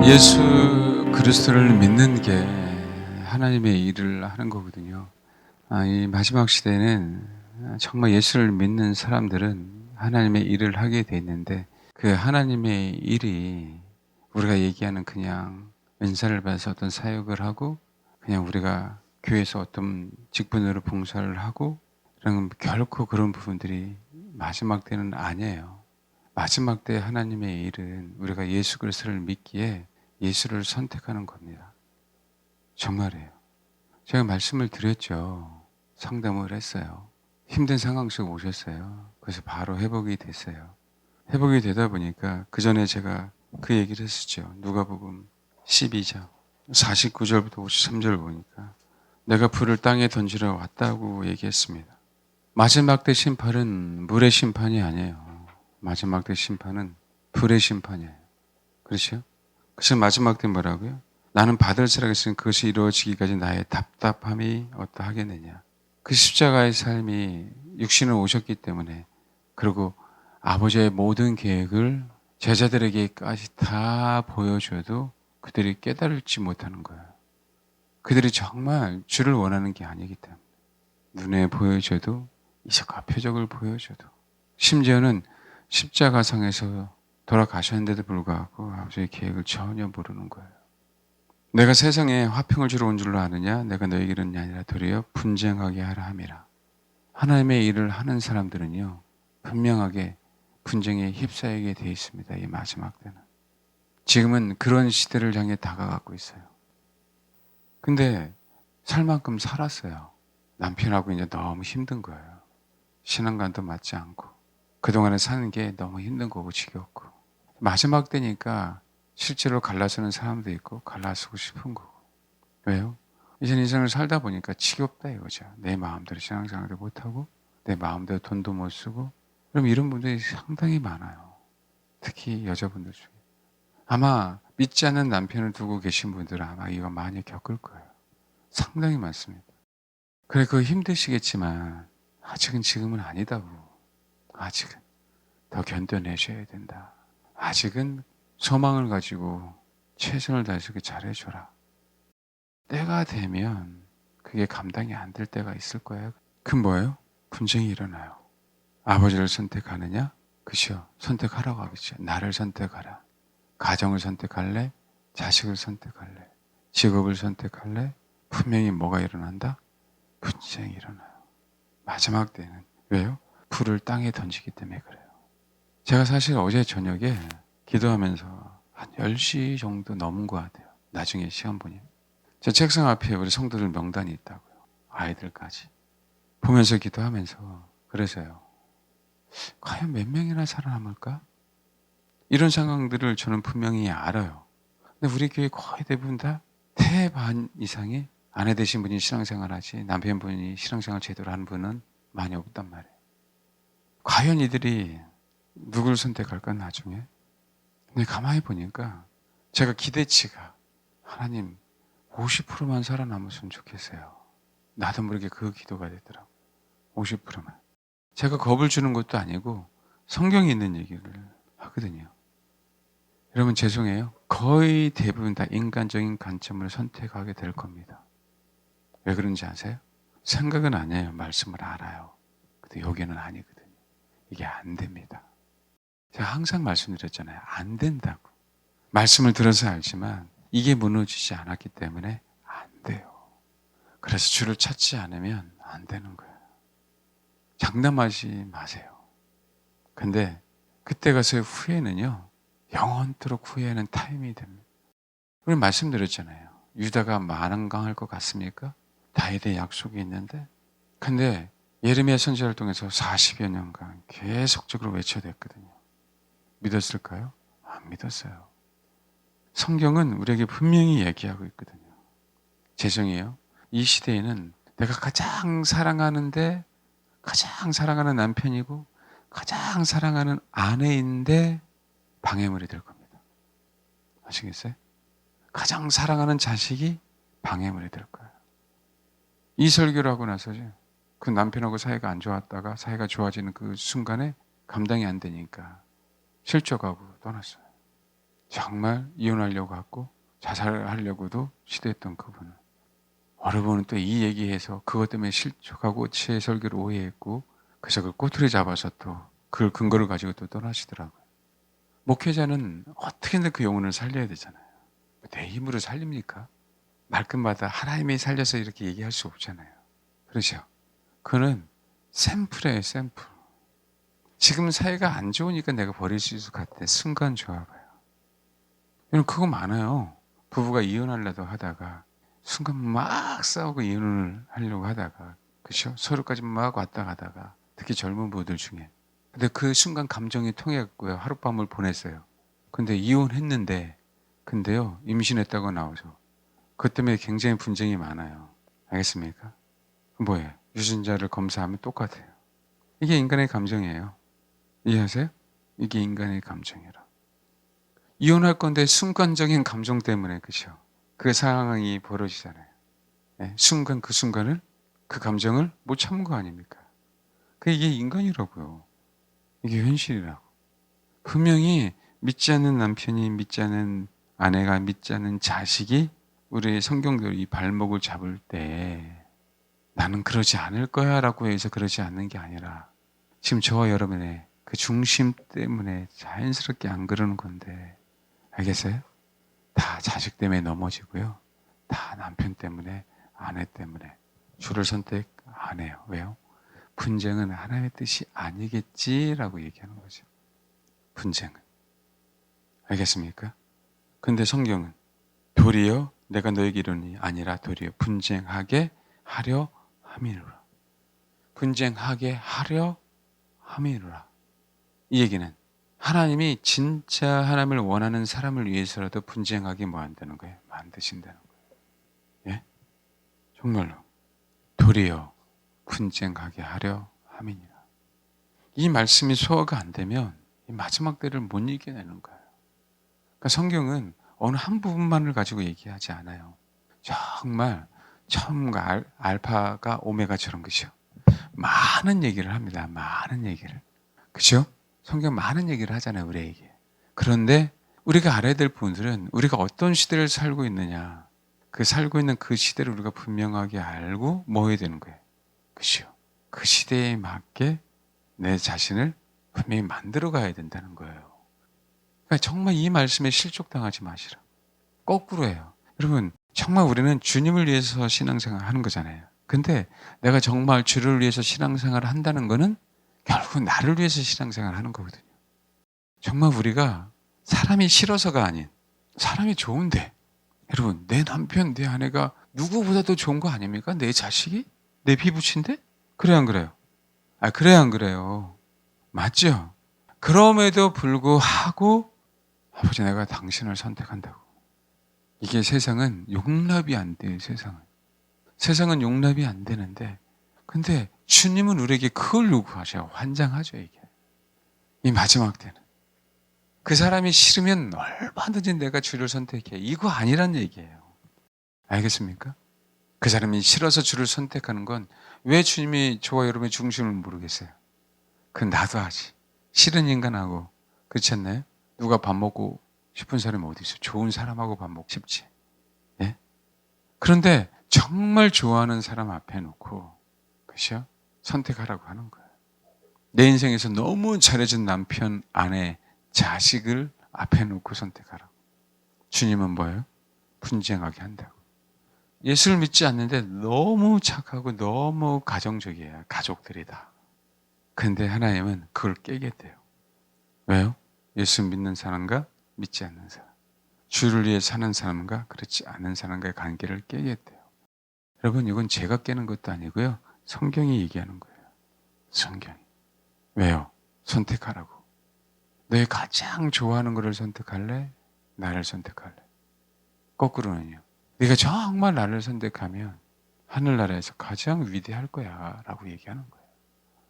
예수 그리스도를 믿는 게 하나님의 일을 하는 거거든요. 이 마지막 시대에는 정말 예수를 믿는 사람들은 하나님의 일을 하게 돼 있는데, 그 하나님의 일이 우리가 얘기하는 그냥 은사를 받아서 어떤 사역을 하고 그냥 우리가 교회에서 어떤 직분으로 봉사를 하고 그런, 결코 그런 부분들이 마지막 때는 아니에요. 마지막 때 하나님의 일은 우리가 예수 그리스도를 믿기에 예수를 선택하는 겁니다. 정말이에요. 제가 말씀을 드렸죠. 상담을 했어요. 힘든 상황 속 오셨어요. 그래서 바로 회복이 됐어요. 회복이 되다 보니까 그 전에 제가 그 얘기를 했었죠. 누가복음 12장 49절부터 53절 보니까 내가 불을 땅에 던지러 왔다고 얘기했습니다. 마지막 때 심판은 물의 심판이 아니에요. 마지막 때 심판은 불의 심판이에요. 그렇죠? 그래서 마지막 때 뭐라고요? 나는 받을 자라고 했으니 그것이 이루어지기까지 나의 답답함이 어떠하겠느냐. 그 십자가의 삶이 육신을 오셨기 때문에, 그리고 아버지의 모든 계획을 제자들에게까지 다 보여줘도 그들이 깨달지 못하는 거예요. 그들이 정말 주를 원하는 게 아니기 때문에. 눈에 보여줘도, 이적과 표적을 보여줘도, 심지어는 십자가상에서 돌아가셨는데도 불구하고 아버지의 계획을 전혀 모르는 거예요. 내가 세상에 화평을 주러 온 줄로 아느냐? 내가 너에게는 아니라 도리어 분쟁하게 하라 함이라. 하나님의 일을 하는 사람들은요, 분명하게 분쟁에 휩싸이게 돼 있습니다. 이 마지막 때는. 지금은 그런 시대를 향해 다가가고 있어요. 근데 살 만큼 살았어요. 남편하고 이제 너무 힘든 거예요. 신앙관도 맞지 않고 그동안에 사는 게 너무 힘든 거고 지겹고, 마지막 때니까 실제로 갈라서는 사람도 있고 갈라서고 싶은 거고. 왜요? 이전 인생을 살다 보니까 지겹다 이거죠. 내 마음대로 신앙생활도 못하고 내 마음대로 돈도 못 쓰고. 그럼 이런 분들이 상당히 많아요. 특히 여자분들 중에. 아마 믿지 않는 남편을 두고 계신 분들은 아마 이거 많이 겪을 거예요. 상당히 많습니다. 그래, 그거 힘드시겠지만 아직은 지금은 아니다고. 아직은 더 견뎌내셔야 된다. 아직은 소망을 가지고 최선을 다해서 잘해줘라. 때가 되면 그게 감당이 안 될 때가 있을 거예요. 그럼 뭐예요? 분쟁이 일어나요. 아버지를 선택하느냐? 그죠? 선택하라고 하겠죠. 나를 선택하라. 가정을 선택할래? 자식을 선택할래? 직업을 선택할래? 분명히 뭐가 일어난다? 분쟁이 일어나요. 마지막 때는. 왜요? 불을 땅에 던지기 때문에 그래요. 제가 사실 어제 저녁에 기도하면서 한 10시 정도 넘은 것 같아요. 나중에 시간 보니. 제 책상 앞에 우리 성도들 명단이 있다고요. 아이들까지. 보면서 기도하면서 그래서요. 과연 몇 명이나 살아남을까? 이런 상황들을 저는 분명히 알아요. 근데 우리 교회 거의 대부분 다 태반 이상의 아내 되신 분이 신앙생활 하지 남편분이 신앙생활 제대로 하는 분은 많이 없단 말이에요. 과연 이들이 누굴 선택할까 나중에? 근데 가만히 보니까 제가 기대치가, 하나님 50%만 살아남았으면 좋겠어요. 나도 모르게 그 기도가 되더라고요. 50%만. 제가 겁을 주는 것도 아니고 성경에 있는 얘기를 하거든요. 여러분 죄송해요. 거의 대부분 다 인간적인 관점을 선택하게 될 겁니다. 왜 그런지 아세요? 생각은 아니에요. 말씀을 알아요. 근데 여기는 아니거든요. 이게 안 됩니다. 제가 항상 말씀드렸잖아요. 안 된다고. 말씀을 들어서 알지만 이게 무너지지 않았기 때문에 안 돼요. 그래서 주를 찾지 않으면 안 되는 거예요. 장담하지 마세요. 근데 그때 가서의 후회는요, 영원토록 후회하는 타임이 됩니다. 우리 말씀드렸잖아요. 유다가 만왕강할 것 같습니까? 다윗의 약속이 있는데. 근데 예레미야 선지자를 통해서 40여 년간 계속적으로 외쳐댔거든요. 믿었을까요? 안 믿었어요. 성경은 우리에게 분명히 얘기하고 있거든요. 죄송해요. 이 시대에는 내가 가장 사랑하는데, 가장 사랑하는 남편이고 가장 사랑하는 아내인데 방해물이 될 겁니다. 아시겠어요? 가장 사랑하는 자식이 방해물이 될 거예요. 이 설교를 하고 나서죠, 그 남편하고 사이가 안 좋았다가 사이가 좋아지는 그 순간에 감당이 안 되니까 실족하고 떠났어요. 정말 이혼하려고 하고 자살하려고도 시도했던 그분은 여러분은 또 이 얘기해서 그것 때문에 실족하고 제 설교를 오해했고 그래서 그 꼬투리 잡아서 또 그 근거를 가지고 또 떠나시더라고요. 목회자는 어떻게든 그 영혼을 살려야 되잖아요. 내 힘으로 살립니까? 말끝마다 하나님이 살려서 이렇게 얘기할 수 없잖아요. 그렇죠? 그는 샘플이에요, 샘플. 지금 사이가 안 좋으니까 내가 버릴 수 있을 것 같아. 순간 좋아봐요. 여러분 그거 많아요. 부부가 이혼하려고 하다가 순간 막 싸우고 이혼을 하려고 하다가 그렇죠? 서로까지 막 왔다 가다가 특히 젊은 부부들 중에 근데 그 순간 감정이 통했고요. 하룻밤을 보냈어요. 근데 이혼했는데 근데요 임신했다고 나오죠. 그것 때문에 굉장히 분쟁이 많아요. 알겠습니까? 뭐예요? 유전자를 검사하면 똑같아요. 이게 인간의 감정이에요. 이해하세요? 이게 인간의 감정이라. 이혼할 건데 순간적인 감정 때문에 그죠? 그 상황이 벌어지잖아요. 네, 순간 그 순간을 그 감정을 못 참은 거 아닙니까? 이게 인간이라고요. 이게 현실이라고. 분명히 믿지 않는 남편이 믿지 않는 아내가 믿지 않는 자식이 우리 성경대로 이 발목을 잡을 때 나는 그러지 않을 거야 라고 해서 그러지 않는 게 아니라 지금 저와 여러분의 그 중심 때문에 자연스럽게 안 그러는 건데 알겠어요? 다 자식 때문에 넘어지고요. 다 남편 때문에 아내 때문에 주를 선택 안 해요. 왜요? 분쟁은 하나님의 뜻이 아니겠지라고 얘기하는 거죠. 분쟁은. 알겠습니까? 근데 성경은 도리어 내가 너에게 이르니 아니라 도리어 분쟁하게 하려 함이니라. 분쟁하게 하려 함이니라. 이 얘기는 하나님이 진짜 하나님을 원하는 사람을 위해서라도 분쟁하게 뭐 한다는 거예요? 만드신다는 거예요. 예? 정말로. 도리어 분쟁하게 하려 함이니라. 이 말씀이 소화가 안 되면 이 마지막 때를 못 이겨내는 거예요. 그러니까 성경은 어느 한 부분만을 가지고 얘기하지 않아요. 정말 처음과 알파가 오메가처럼 그죠? 많은 얘기를 합니다. 많은 얘기를. 그죠? 성경 많은 얘기를 하잖아요, 우리에게. 그런데 우리가 알아야 될 부분들은 우리가 어떤 시대를 살고 있느냐. 그 살고 있는 그 시대를 우리가 분명하게 알고 뭐 해야 되는 거예요? 그죠? 그 시대에 맞게 내 자신을 분명히 만들어 가야 된다는 거예요. 그러니까 정말 이 말씀에 실족당하지 마시라. 거꾸로 해요. 여러분, 정말 우리는 주님을 위해서 신앙생활 하는 거잖아요. 근데 내가 정말 주를 위해서 신앙생활을 한다는 거는 결국 나를 위해서 신앙생활을 하는 거거든요. 정말 우리가 사람이 싫어서가 아닌 사람이 좋은데 여러분 내 남편 내 아내가 누구보다도 좋은 거 아닙니까? 내 자식이? 내 피부친데? 그래요 안 그래요? 그래요 안 그래요? 맞죠? 그럼에도 불구하고 아버지 내가 당신을 선택한다고. 이게 세상은 용납이 안 돼요. 세상은 용납이 안 되는데 근데 주님은 우리에게 그걸 요구하셔요. 환장하죠 이게. 이 마지막 때는. 그 사람이 싫으면 얼마든지 내가 주를 선택해. 이거 아니란 얘기예요. 알겠습니까? 그 사람이 싫어서 주를 선택하는 건 왜 주님이 저와 여러분의 중심을 모르겠어요? 그건 나도 하지. 싫은 인간하고 그렇지 않나요? 누가 밥 먹고 싶은 사람이 어디 있어요? 좋은 사람하고 밥 먹고 싶지. 예? 그런데 정말 좋아하는 사람 앞에 놓고 그죠? 선택하라고 하는 거예요. 내 인생에서 너무 잘해준 남편, 아내, 자식을 앞에 놓고 선택하라고. 주님은 뭐예요? 분쟁하게 한다고. 예수를 믿지 않는데 너무 착하고 너무 가정적이에요. 가족들이다. 근데 하나님은 그걸 깨겠대요. 왜요? 예수 믿는 사람과 믿지 않는 사람. 주를 위해 사는 사람과 그렇지 않은 사람과의 관계를 깨겠대요. 여러분 이건 제가 깨는 것도 아니고요. 성경이 얘기하는 거예요. 성경이. 왜요? 선택하라고. 너 가장 좋아하는 것을 선택할래? 나를 선택할래? 거꾸로는요. 네가 정말 나를 선택하면 하늘나라에서 가장 위대할 거야 라고 얘기하는 거예요.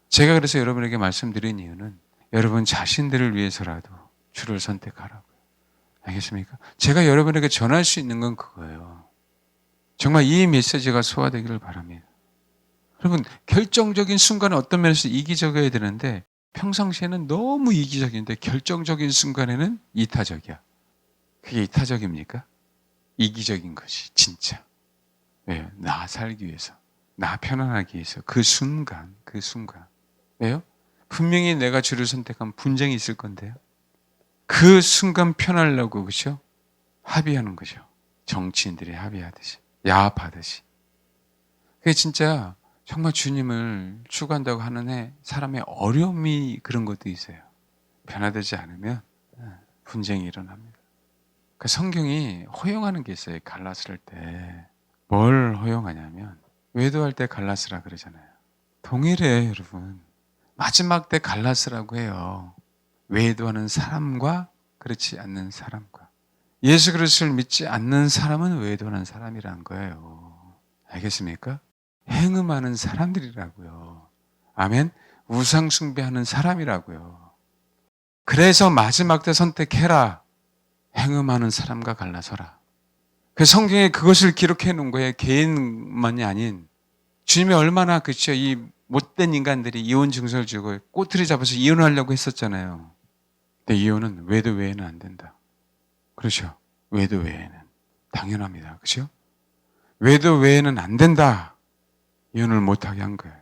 제가 그래서 여러분에게 말씀드린 이유는 여러분 자신들을 위해서라도 주를 선택하라고요. 알겠습니까? 제가 여러분에게 전할 수 있는 건 그거예요. 정말 이 메시지가 소화되기를 바랍니다. 여러분 결정적인 순간에 어떤 면에서 이기적이어야 되는데 평상시에는 너무 이기적인데 결정적인 순간에는 이타적이야. 그게 이타적입니까? 이기적인 것이 진짜. 왜요? 나 살기 위해서, 나 편안하기 위해서 그 순간. 왜요? 분명히 내가 주를 선택하면 분쟁이 있을 건데요. 그 순간 편하려고, 그죠? 합의하는 거죠. 정치인들이 합의하듯이, 야합하듯이. 그게 진짜 정말 주님을 추구한다고 하는 사람의 어려움이 그런 것도 있어요. 변화되지 않으면 분쟁이 일어납니다. 그 성경이 허용하는 게 있어요. 갈라스를 때. 뭘 허용하냐면 외도할 때 갈라스라 그러잖아요. 동일해요, 여러분. 마지막 때 갈라스라고 해요. 외도하는 사람과 그렇지 않는 사람과. 예수 그리스도를 믿지 않는 사람은 외도하는 사람이라는 거예요. 알겠습니까? 행음하는 사람들이라고요. 아멘. 우상 숭배하는 사람이라고요. 그래서 마지막 때 선택해라. 행음하는 사람과 갈라서라. 그 성경에 그것을 기록해 놓은 거예요. 개인만이 아닌 주님이 얼마나 그렇죠. 이 못된 인간들이 이혼 증서를 주고 꼬투리 잡아서 이혼하려고 했었잖아요. 근데 이혼은 외도 외에는 안 된다. 그렇죠. 외도 외에는 당연합니다. 그렇죠? 외도 외에는 안 된다. 이혼을 못하게 한 거예요.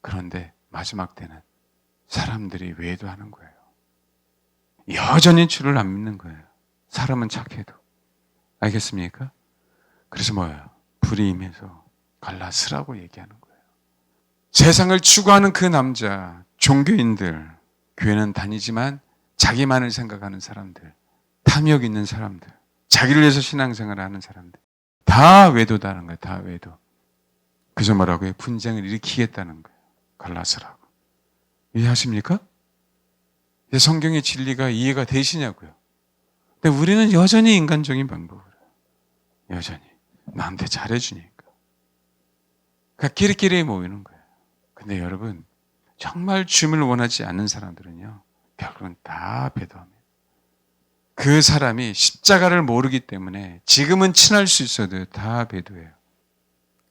그런데 마지막 때는 사람들이 외도하는 거예요. 여전히 주를 안 믿는 거예요. 사람은 착해도. 알겠습니까? 그래서 뭐예요? 불이 임해서 갈라스라고 얘기하는 거예요. 세상을 추구하는 그 남자, 종교인들, 교회는 다니지만 자기만을 생각하는 사람들, 탐욕 있는 사람들, 자기를 위해서 신앙생활을 하는 사람들, 다 외도다는 거예요. 다 외도. 그저 뭐라고요? 분쟁을 일으키겠다는 거예요. 갈라스라고. 이해하십니까? 성경의 진리가 이해가 되시냐고요. 근데 우리는 여전히 인간적인 방법으로 여전히 나한테 잘해주니까 그러니까 끼리끼리 모이는 거예요. 근데 여러분 정말 주님을 원하지 않는 사람들은요 결국은 다 배도합니다. 그 사람이 십자가를 모르기 때문에 지금은 친할 수 있어도 다 배도해요.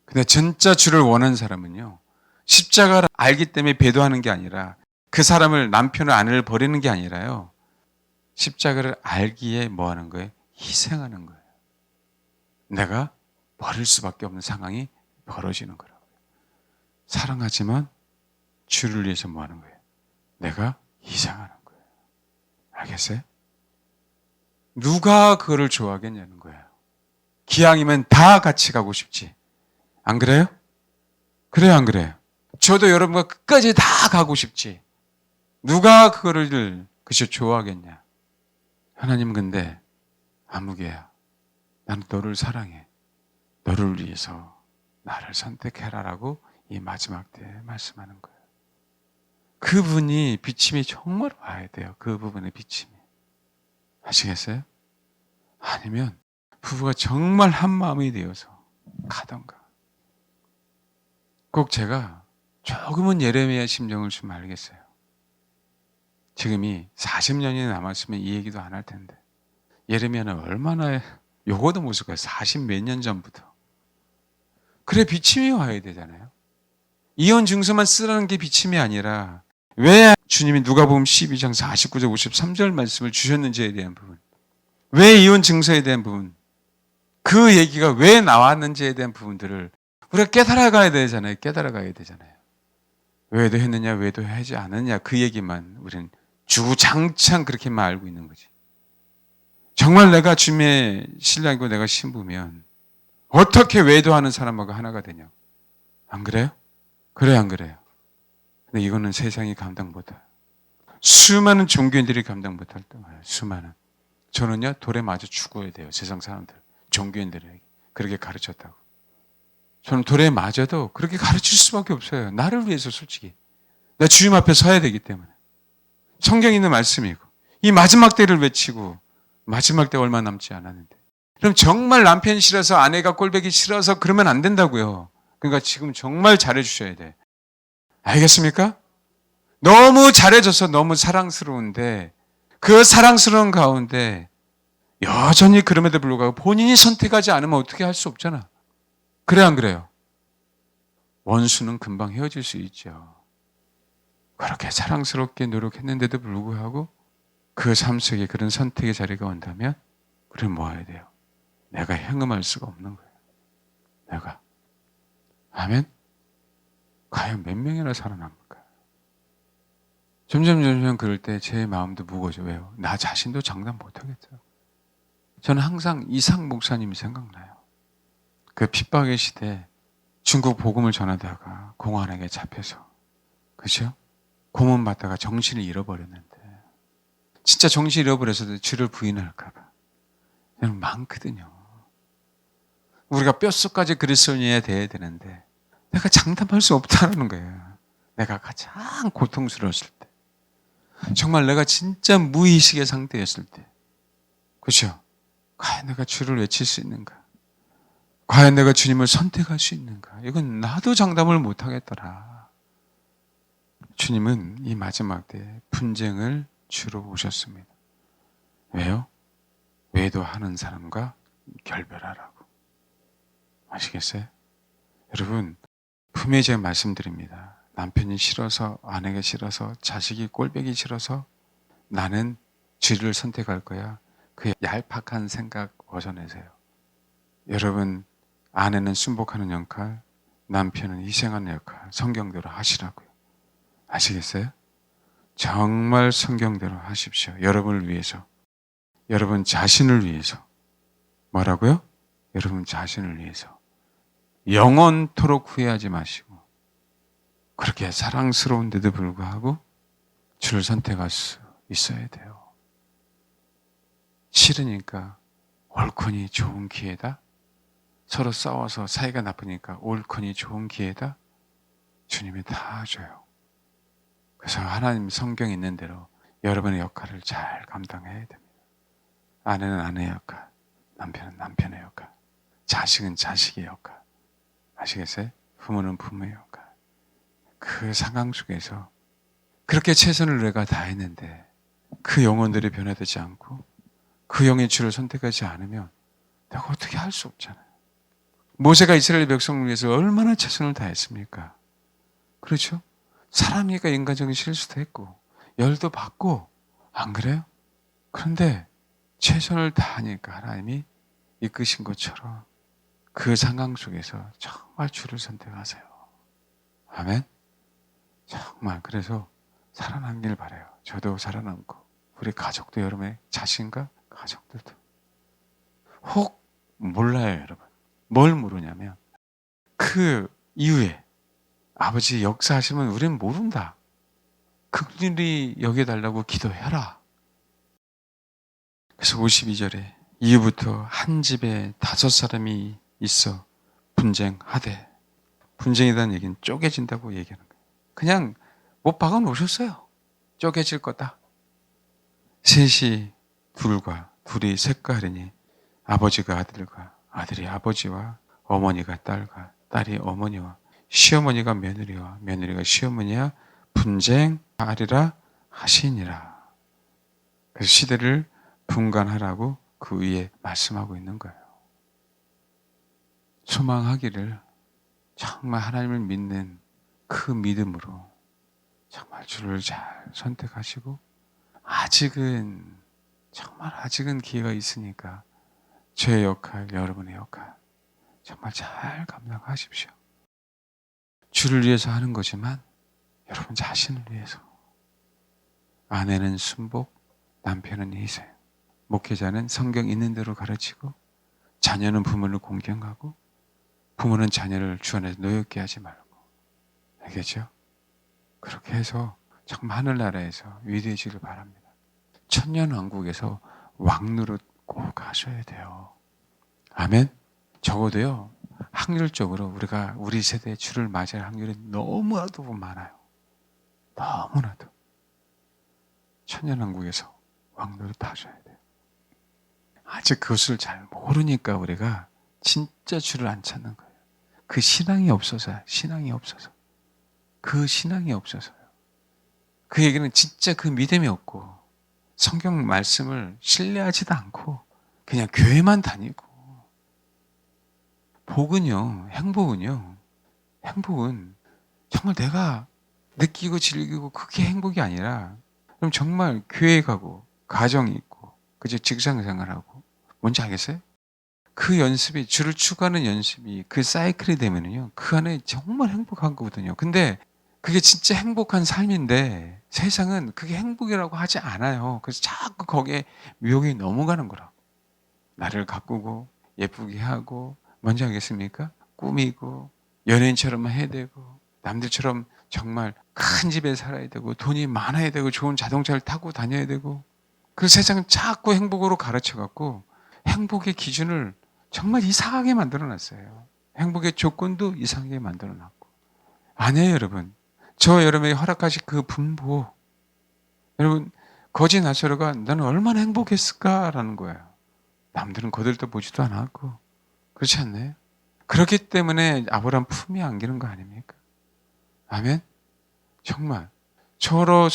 근데 진짜 주를 원하는 사람은요 십자가를 알기 때문에 배도하는 게 아니라 그 사람을 남편을 아내를 버리는 게 아니라요 십자가를 알기에 뭐 하는 거예요? 희생하는 거예요. 내가 버릴 수밖에 없는 상황이 벌어지는 거라고요. 사랑하지만 주를 위해서 뭐 하는 거예요? 내가 희생하는 거예요. 알겠어요? 누가 그거를 좋아하겠냐는 거예요. 기왕이면 다 같이 가고 싶지. 안 그래요? 그래요, 안 그래요? 저도 여러분과 끝까지 다 가고 싶지. 누가 그거를 그저 좋아하겠냐? 하나님은 근데 아무개야. 나는 너를 사랑해. 너를 위해서 나를 선택해라라고 이 마지막 때에 말씀하는 거예요. 그분이 비침이 정말 와야 돼요. 그 부분의 비침이. 아시겠어요? 아니면 부부가 정말 한 마음이 되어서 가던가. 꼭 제가 조금은 예레미야 심정을 좀 알겠어요. 지금이 40년이 남았으면 이 얘기도 안 할 텐데 예레미야는 얼마나 요거도 못쓸 거예요. 40 몇 년 전부터. 그래 비침이 와야 되잖아요. 이혼 증서만 쓰라는 게 비침이 아니라 왜 주님이 누가복음 12장 49절 53절 말씀을 주셨는지에 대한 부분, 왜 이혼 증서에 대한 부분, 그 얘기가 왜 나왔는지에 대한 부분들을 우리가 깨달아가야 되잖아요. 깨달아가야 되잖아요. 외도했느냐 외도하지 않느냐 그 얘기만 우리는 주구장창 그렇게만 알고 있는 거지. 정말 내가 주님의 신랑이고 내가 신부면 어떻게 외도하는 사람하고 하나가 되냐. 안 그래요? 그래 안 그래요? 근데 이거는 세상이 감당 못해요. 수많은 종교인들이 감당 못할 때예요. 수많은. 저는요 돌에 맞아 죽어야 돼요. 세상 사람들. 종교인들에게 그렇게 가르쳤다고. 저는 돌에 맞아도 그렇게 가르칠 수밖에 없어요. 나를 위해서 솔직히. 나 주님 앞에 서야 되기 때문에. 성경에 있는 말씀이고 이 마지막 때를 외치고 마지막 때 얼마 남지 않았는데 그럼 정말 남편이 싫어서 아내가 꼴보기 싫어서 그러면 안 된다고요. 그러니까 지금 정말 잘해주셔야 돼. 알겠습니까? 너무 잘해줘서 너무 사랑스러운데 그 사랑스러운 가운데 여전히 그럼에도 불구하고 본인이 선택하지 않으면 어떻게 할 수 없잖아. 그래 안 그래요? 원수는 금방 헤어질 수 있죠. 그렇게 사랑스럽게 노력했는데도 불구하고 그 삶 속에 그런 선택의 자리가 온다면 그럼 뭐 해야 돼요? 내가 행음할 수가 없는 거예요. 내가. 아멘? 과연 몇 명이나 살아납니까? 점점 그럴 때 제 마음도 무거워져. 왜요? 나 자신도 장담 못하겠어요. 저는 항상 이상 목사님이 생각나요. 그 핍박의 시대에 중국 복음을 전하다가 공안에게 잡혀서, 그죠? 고문 받다가 정신을 잃어버렸는데, 진짜 정신 잃어버려서 주를 부인할까봐 많거든요. 우리가 뼛속까지 그리스도인이어야 돼야 되는데 내가 장담할 수 없다는 거예요. 내가 가장 고통스러웠을 때, 정말 내가 진짜 무의식의 상태였을 때, 그죠? 과연 내가 주를 외칠 수 있는가? 과연 내가 주님을 선택할 수 있는가? 이건 나도 장담을 못하겠더라. 주님은 이 마지막 때 분쟁을 주로 오셨습니다. 왜요? 외도하는 사람과 결별하라고. 아시겠어요? 여러분, 분명히 제가 말씀드립니다. 남편이 싫어서, 아내가 싫어서, 자식이 꼴보기 싫어서 나는 주를 선택할 거야. 그 얄팍한 생각 벗어내세요. 여러분, 아내는 순복하는 역할, 남편은 희생하는 역할, 성경대로 하시라고요. 아시겠어요? 정말 성경대로 하십시오. 여러분을 위해서. 여러분 자신을 위해서. 뭐라고요? 여러분 자신을 위해서. 영원토록 후회하지 마시고, 그렇게 사랑스러운데도 불구하고 주를 선택할 수 있어야 돼요. 싫으니까 옳거니 좋은 기회다. 서로 싸워서 사이가 나쁘니까 옳거니 좋은 기회다. 주님이 다 줘요. 그래서 하나님 성경에 있는 대로 여러분의 역할을 잘 감당해야 됩니다. 아내는 아내의 역할, 남편은 남편의 역할, 자식은 자식의 역할. 아시겠어요? 부모는 부모의 역할. 그 상황 속에서 그렇게 최선을 내가 다했는데 그 영혼들이 변화되지 않고 그 영의 주를 선택하지 않으면 내가 어떻게 할 수 없잖아요. 모세가 이스라엘 백성을 위해서 얼마나 최선을 다했습니까? 그렇죠? 사람이니까 인간적인 실수도 했고 열도 받고, 안 그래요? 그런데 최선을 다하니까 하나님이 이끄신 것처럼 그 상황 속에서 정말 주를 선택하세요. 아멘? 정말 그래서 살아남길 바라요. 저도 살아남고 우리 가족도, 여러분의 자신과 가족들도. 혹 몰라요, 여러분. 뭘 모르냐면 그 이후에 아버지 역사하시면 우리는 모른다. 극률이 여겨달라고 기도해라. 그래서 52절에 이후부터 한 집에 5사람이 있어 분쟁하되, 분쟁이라는 얘기는 쪼개진다고 얘기하는 거예요. 그냥 못 박아 놓으셨어요. 쪼개질 거다. 셋이 둘과 둘이 셋과 하리니 아버지가 아들과 아들이 아버지와 어머니가 딸과 딸이 어머니와 시어머니가 며느리와 며느리가 시어머니와 분쟁하리라 하시니라. 그래서 시대를 분간하라고 그 위에 말씀하고 있는 거예요. 소망하기를 정말 하나님을 믿는 그 믿음으로 정말 주를 잘 선택하시고, 정말 아직은 기회가 있으니까 저의 역할, 여러분의 역할 정말 잘 감당하십시오. 주를 위해서 하는 거지만 여러분 자신을 위해서. 아내는 순복, 남편은 희생, 목회자는 성경 있는 대로 가르치고, 자녀는 부모를 공경하고, 부모는 자녀를 주 안에서 노엽게 하지 말고. 알겠죠? 그렇게 해서 정말 하늘나라에서 위대해지길 바랍니다. 천년왕국에서 왕노릇 꼭 하셔야 돼요. 아멘? 적어도요, 확률적으로 우리가 우리 세대에 주를 맞이할 확률이 너무나도 많아요. 너무나도. 천년왕국에서 왕노릇 하셔야 돼요. 아직 그것을 잘 모르니까 우리가 진짜 주를 안 찾는 거예요. 그 신앙이 없어서요. 신앙이 없어서. 그 신앙이 없어서요. 그 얘기는 진짜 그 믿음이 없고 성경 말씀을 신뢰하지도 않고 그냥 교회만 다니고. 행복은 정말 내가 느끼고 즐기고 그게 행복이 아니라, 그럼 정말 교회 가고 가정이 있고, 그죠? 직장 생활하고 뭔지 알겠어요? 그 연습이 주를 추구하는 연습이 그 사이클이 되면은요. 그 안에 정말 행복한 거거든요. 근데 그게 진짜 행복한 삶인데 세상은 그게 행복이라고 하지 않아요. 그래서 자꾸 거기에 미혹이 넘어가는 거라고. 나를 가꾸고 예쁘게 하고 뭔지 알겠습니까? 꾸미고 연예인처럼 해야 되고 남들처럼 정말 큰 집에 살아야 되고 돈이 많아야 되고 좋은 자동차를 타고 다녀야 되고 그 세상은 자꾸 행복으로 가르쳐 갖고 행복의 기준을 정말 이상하게 만들어 놨어요. 행복의 조건도 이상하게 만들어 놨고. 아니에요, 여러분. 저 여러분에게 허락하신 그 분보. 여러분, 거지 나사로가 나는 얼마나 행복했을까라는 거예요. 남들은 거들떠보지도 않았고. 그렇지 않나요? 그렇기 때문에 아브라함 품에 안기는 거 아닙니까? 아멘? 정말. 서로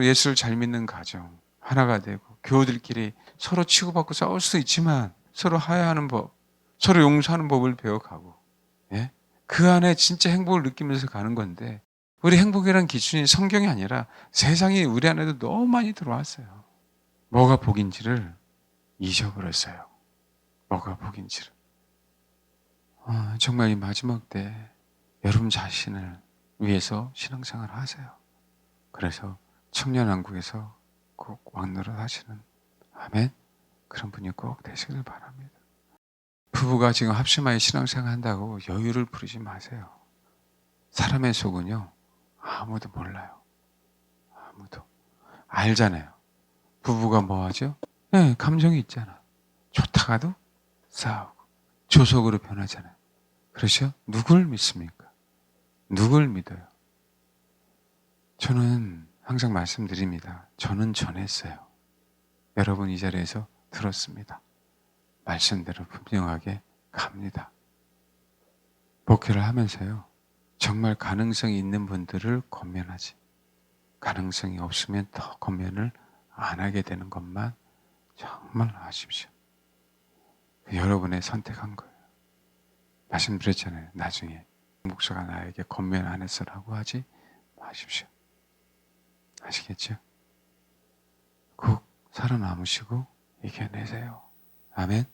예수를 잘 믿는 가정. 하나가 되고, 교우들끼리 서로 치고받고 싸울 수 있지만, 서로 화해하는 법, 서로 용서하는 법을 배워가고, 예? 그 안에 진짜 행복을 느끼면서 가는 건데, 우리 행복이란 기준이 성경이 아니라 세상이 우리 안에도 너무 많이 들어왔어요. 뭐가 복인지를 잊어버렸어요. 뭐가 복인지를. 정말 이 마지막 때 여러분 자신을 위해서 신앙생활을 하세요. 그래서 청년왕국에서 꼭 왕노릇 하시는 아멘 그런 분이 꼭 되시길 바랍니다. 부부가 지금 합심하여 신앙생활 한다고 여유를 부리지 마세요. 사람의 속은요 아무도 몰라요. 아무도 알잖아요. 부부가 뭐 하죠? 네, 감정이 있잖아. 좋다가도 싸우고 조속으로 변하잖아요. 그렇죠? 누굴 믿습니까? 누굴 믿어요? 저는 항상 말씀드립니다. 저는 전했어요. 여러분 이 자리에서 들었습니다. 말씀대로 분명하게 갑니다. 목회를 하면서요. 정말 가능성이 있는 분들을 권면하지. 가능성이 없으면 더 권면을 안 하게 되는 것만 정말 아십시오. 여러분의 선택한 거예요. 말씀드렸잖아요. 나중에 목사가 나에게 권면 안 했어라고 하지 마십시오. 아시겠죠? 꼭 살아남으시고 이겨내세요. 아멘.